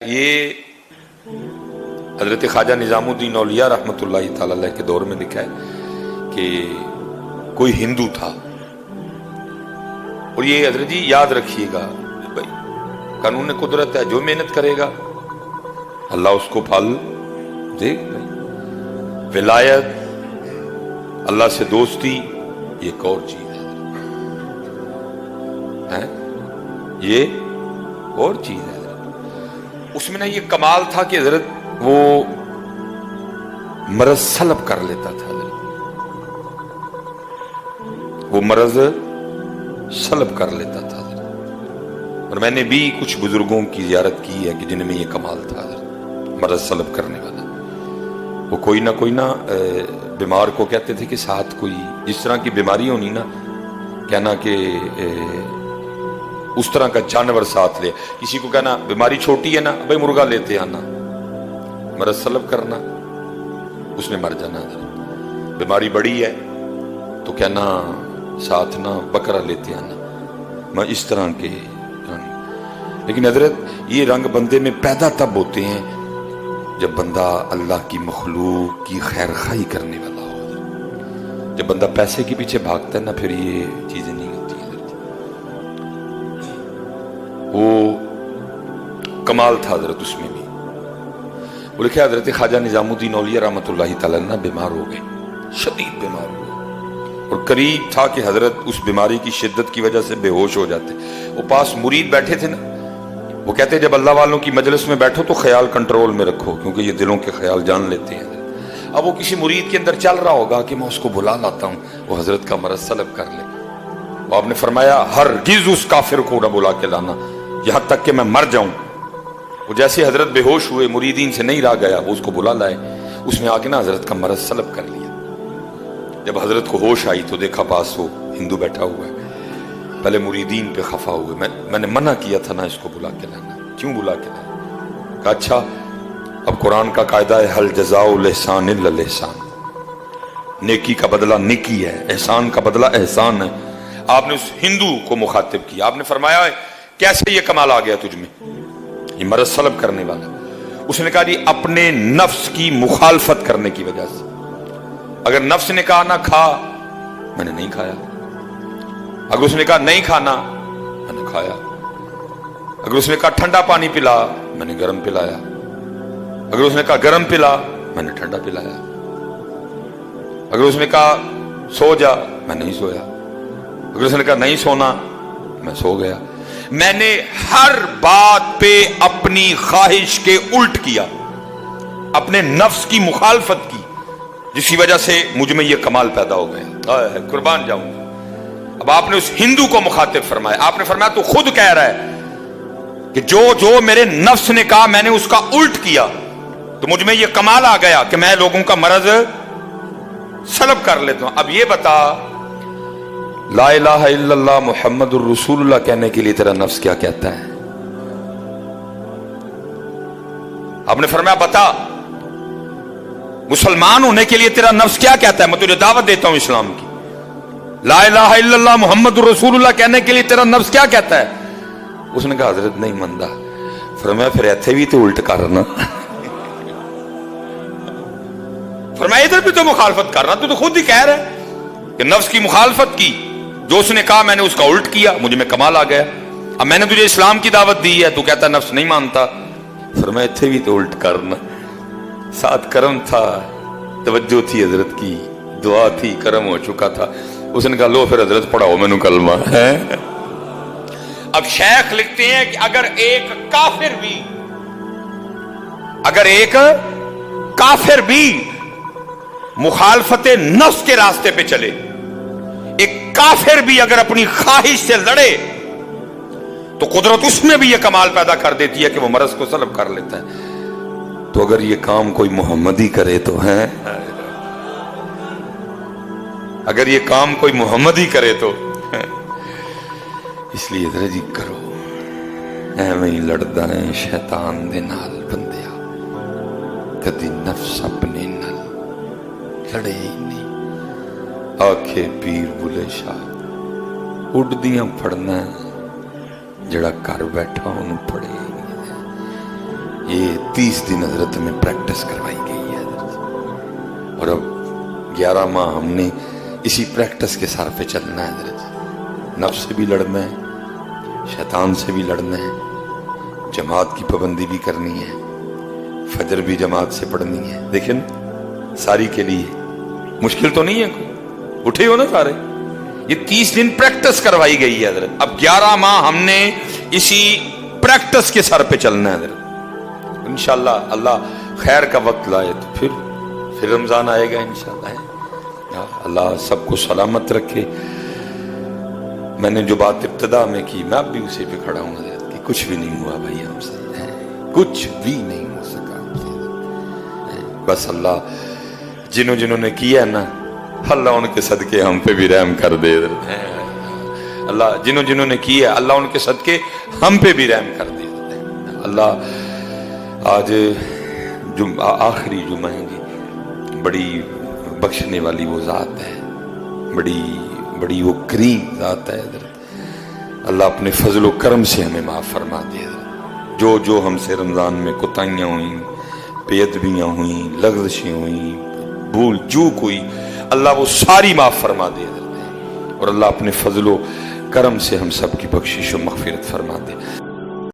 یہ حضرت خواجہ نظام الدین اولیاء رحمتہ تعالی علیہ کے دور میں لکھا ہے کہ کوئی ہندو تھا، اور یہ حضرت جی یاد رکھیے گا بھائی، قانون قدرت ہے، جو محنت کرے گا اللہ اس کو پھل دے گا۔ ولایت، اللہ سے دوستی، یہ ایک اور چیز ہے، یہ اور چیز ہے۔ اس میں نا یہ کمال تھا کہ حضرت وہ مرض سلب کر لیتا تھا، وہ مرض سلب کر لیتا تھا۔ اور میں نے بھی کچھ بزرگوں کی زیارت کی ہے کہ جن میں یہ کمال تھا، مرض سلب کرنے والا۔ وہ کوئی نہ بیمار کو کہتے تھے کہ ساتھ کوئی جس طرح کی بیماری ہونی نا، کہنا کہ اس طرح کا جانور ساتھ لے۔ کسی کو کہنا بیماری چھوٹی ہے نا، بھائی مرغا لیتے آنا، مرض سلب کرنا، اس نے مر جانا۔ بیماری بڑی ہے تو کہنا ساتھ نہ بکرا لیتے آنا، میں اس طرح کے۔ لیکن حضرت یہ رنگ بندے میں پیدا تب ہوتے ہیں جب بندہ اللہ کی مخلوق کی خیر خواہی کرنے والا ہو۔ جب بندہ پیسے کے پیچھے بھاگتا ہے نا، پھر یہ چیزیں نہیں ہوتی۔ وہ کمال تھا حضرت اس میں بھی۔ وہ لکھا حضرت خواجہ نظام الدین اولیاء رحمۃ اللہ تعالی عنہ بیمار ہو گئے، شدید بیمار ہو گئے، اور قریب تھا کہ حضرت اس بیماری کی شدت کی وجہ سے بے ہوش ہو جاتے۔ وہ پاس مرید بیٹھے تھے نا، وہ کہتے جب اللہ والوں کی مجلس میں بیٹھو تو خیال کنٹرول میں رکھو، کیونکہ یہ دلوں کے خیال جان لیتے ہیں۔ اب وہ کسی مرید کے اندر چل رہا ہوگا کہ میں اس کو بلا لاتا ہوں، وہ حضرت کا مرض سلب کر لے۔ وہ آپ نے فرمایا ہرگز اس کافر کو نہ بلا کے لانا یہاں تک کہ میں مر جاؤں۔ وہ جیسے حضرت بے ہوش ہوئے، مریدین سے نہیں رہا گیا، وہ اس کو بلا لائے۔ اس نے آ کے نا حضرت کا مرض سلب کر لیا۔ جب حضرت کو ہوش آئی تو دیکھا پاس وہ ہندو بیٹھا ہوا ہے۔ پہلے مریدین پہ خفا ہوئے، میں نے منع کیا تھا نا اس کو بلا کے لانا، کیوں بلا کے لانا؟ کہا اچھا اب قرآن کا قاعدہ ہے حل جزاء الاحسان الا الاحسان، نیکی کا بدلہ نیکی ہے، احسان کا بدلہ احسان ہے۔ آپ نے اس ہندو کو مخاطب کیا، آپ نے فرمایا کیسے یہ کمال آ گیا تجھ میں، یہ مرض سلب کرنے والا؟ اس نے کہا جی اپنے نفس کی مخالفت کرنے کی وجہ سے۔ اگر نفس نے کہا نہ کھا، میں نے نہیں کھایا۔ اگر اس نے کہا نہیں کھانا، میں نے کھایا۔ اگر اس نے کہا ٹھنڈا پانی پلا، میں نے گرم پلایا۔ اگر اس نے کہا گرم پلا، میں نے ٹھنڈا پلایا۔ اگر اس نے کہا سو جا، میں نہیں سویا۔ اگر اس نے کہا نہیں سونا، میں سو گیا۔ میں نے ہر بات پہ اپنی خواہش کے الٹ کیا، اپنے نفس کی مخالفت کی، جس کی وجہ سے مجھ میں یہ کمال پیدا ہو گیا۔ قربان جاؤں۔ اب آپ نے اس ہندو کو مخاطب فرمایا، آپ نے فرمایا تو خود کہہ رہا ہے کہ جو میرے نفس نے کہا میں نے اس کا الٹ کیا، تو مجھ میں یہ کمال آ گیا کہ میں لوگوں کا مرض سلب کر لیتا ہوں۔ اب یہ بتا، لا الہ الا اللہ محمد الرسول اللہ کہنے کے لیے تیرا نفس کیا کہتا ہے؟ آپ نے فرمایا بتا، مسلمان ہونے کے لیے تیرا نفس کیا کہتا ہے؟ میں تجھے دعوت دیتا ہوں اسلام کی۔ لا الہ الا اللہ محمد الرسول اللہ کہنے کے لیے تیرا نفس کیا کہتا ہے؟ اس نے کہا حضرت نہیں مندہ۔ فرمایا پھر ایتھے بھی تو الٹ کرنا، فرمایا ادھر بھی تو مخالفت کرنا، تو خود ہی کہہ رہا ہے کہ نفس کی مخالفت کی، جو اس نے کہا میں نے اس کا الٹ کیا، مجھے میں کمال آ گیا۔ اب میں نے تجھے اسلام کی دعوت دی ہے، تو کہتا نفس نہیں مانتا۔ فرمایا اتھے بھی تو الٹ کرنا۔ ساتھ کرم تھا، توجہ تھی حضرت کی، دعا تھی، کرم ہو چکا تھا۔ اس نے کہا لو پھر حضرت پڑھاؤ میں نے کلمہ ہے۔ اب شیخ لکھتے ہیں کہ اگر ایک کافر بھی مخالفت نفس کے راستے پہ چلے، ایک کافر بھی اگر اپنی خواہش سے لڑے، تو قدرت اس میں بھی یہ کمال پیدا کر دیتی ہے کہ وہ مرض کو سلب کر لیتا ہے۔ تو اگر یہ کام کوئی محمدی کرے تو ہے، اگر یہ کام کوئی محمدی کرے تو ہے۔ اس لیے ذرا جی کرو، ایویں ہی لڑدا ہے شیطان دے نال بندیا، کدی نفس اپنے نال لڑے ہی نہیں۔ آکھے پیر بلے شاہ اڈدیاں پڑھنا، جڑا کر بیٹھا انہوں پڑھے ہی نہیں۔ یہ 30 دن حضرت میں پریکٹس کروائی گئی ہے حضرت، اور اب 11 ماہ ہم نے اسی پریکٹس کے سار پہ چلنا ہے حضرت، نفس سے بھی لڑنا ہے، شیطان سے بھی لڑنا ہے، جماعت کی پابندی بھی کرنی ہے، فجر بھی جماعت سے پڑھنی ہے۔ دیکھیں ساری کے لیے مشکل تو نہیں ہے کوئی، اٹھے ہو نا سارے۔ یہ 30 دن پریکٹس کروائی گئی ہے حضرت، اب 11 ماہ ہم نے اسی پریکٹس کے سر پہ چلنا ہے حضرت۔ انشاءاللہ اللہ خیر کا وقت لائے تو پھر رمضان آئے گا انشاءاللہ۔ اللہ سب کو سلامت رکھے۔ میں نے جو بات ابتدا میں کی، میں اب بھی اسی پہ کھڑا ہوں حضرت، کہ کچھ بھی نہیں ہوا بھائی ہم سے، کچھ بھی نہیں ہو سکا ہم سے۔ بس اللہ جنہوں نے کیا نا، اللہ ان کے صدقے ہم پہ بھی رحم کر دے حضرت۔ اللہ جنہوں نے کیا، اللہ ان کے صدقے ہم پہ بھی رحم کر دے۔ اللہ آج آخری جمعہ ہے جی، بڑی بخشنے والی وہ ذات ہے، بڑی وہ کریم ذات ہے حضرت۔ اللہ اپنے فضل و کرم سے ہمیں معاف فرما دے حضرت۔ جو ہم سے رمضان میں کوتاہیاں ہوئیں، بے ادبیاں ہوئیں، لغزشیں ہوئیں، بھول چوک ہوئی، اللہ وہ ساری معاف فرما دے حضرت، اور اللہ اپنے فضل و کرم سے ہم سب کی بخشش و مغفرت فرما دے۔